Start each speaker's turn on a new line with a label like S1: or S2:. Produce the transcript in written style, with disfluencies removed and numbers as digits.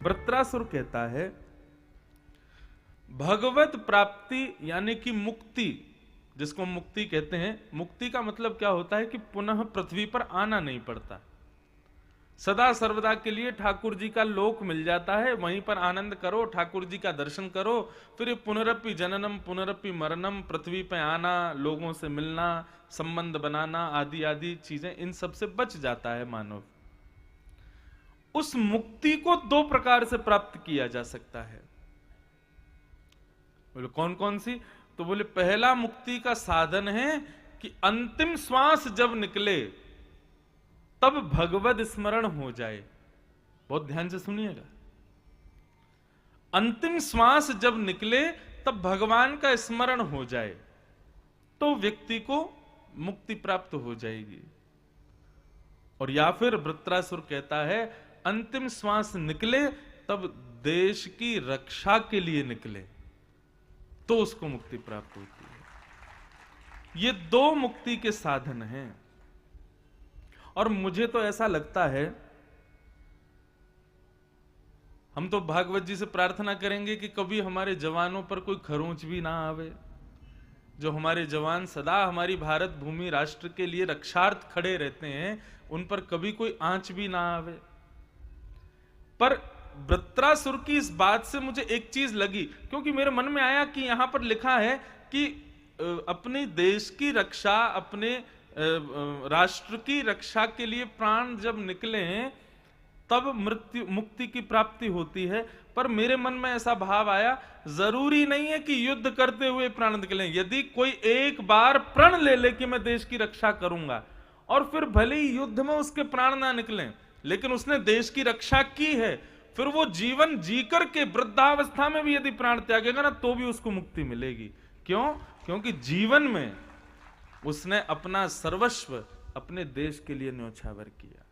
S1: वृत्रासुर कहता है भगवत प्राप्ति यानी कि मुक्ति, जिसको मुक्ति कहते हैं, मुक्ति का मतलब क्या होता है कि पुनः पृथ्वी पर आना नहीं पड़ता, सदा सर्वदा के लिए ठाकुर जी का लोक मिल जाता है, वहीं पर आनंद करो, ठाकुर जी का दर्शन करो, फिर ये पुनरपि जननम पुनरपि मरणम, पृथ्वी पे आना, लोगों से मिलना, संबंध बनाना आदि आदि चीजें, इन सब से बच जाता है मानव। उस मुक्ति को दो प्रकार से प्राप्त किया जा सकता है। बोले कौन कौन सी? तो बोले पहला मुक्ति का साधन है कि अंतिम श्वास जब निकले तब भगवद स्मरण हो जाए। बहुत ध्यान से सुनिएगा, अंतिम श्वास जब निकले तब भगवान का स्मरण हो जाए तो व्यक्ति को मुक्ति प्राप्त हो जाएगी। और या फिर वृत्रासुर कहता है अंतिम श्वास निकले तब देश की रक्षा के लिए निकले तो उसको मुक्ति प्राप्त होती है। ये दो मुक्ति के साधन हैं। और मुझे तो ऐसा लगता है, हम तो भागवत जी से प्रार्थना करेंगे कि कभी हमारे जवानों पर कोई खरोंच भी ना आवे, जो हमारे जवान सदा हमारी भारत भूमि राष्ट्र के लिए रक्षार्थ खड़े रहते हैं, उन पर कभी कोई आंच भी ना आवे। पर वृत्रासुर की इस बात से मुझे एक चीज लगी, क्योंकि मेरे मन में आया कि यहां पर लिखा है कि अपने देश की रक्षा, अपने राष्ट्र की रक्षा के लिए प्राण जब निकले हैं तब मृत्यु मुक्ति की प्राप्ति होती है। पर मेरे मन में ऐसा भाव आया, जरूरी नहीं है कि युद्ध करते हुए प्राण निकले। यदि कोई एक बार प्रण ले ले कि मैं देश की रक्षा करूंगा, और फिर भले ही युद्ध में उसके प्राण ना निकले, लेकिन उसने देश की रक्षा की है, फिर वो जीवन जीकर के वृद्धावस्था में भी यदि प्राण त्यागेगा ना, तो भी उसको मुक्ति मिलेगी। क्यों? क्योंकि जीवन में उसने अपना सर्वस्व अपने देश के लिए न्योछावर किया।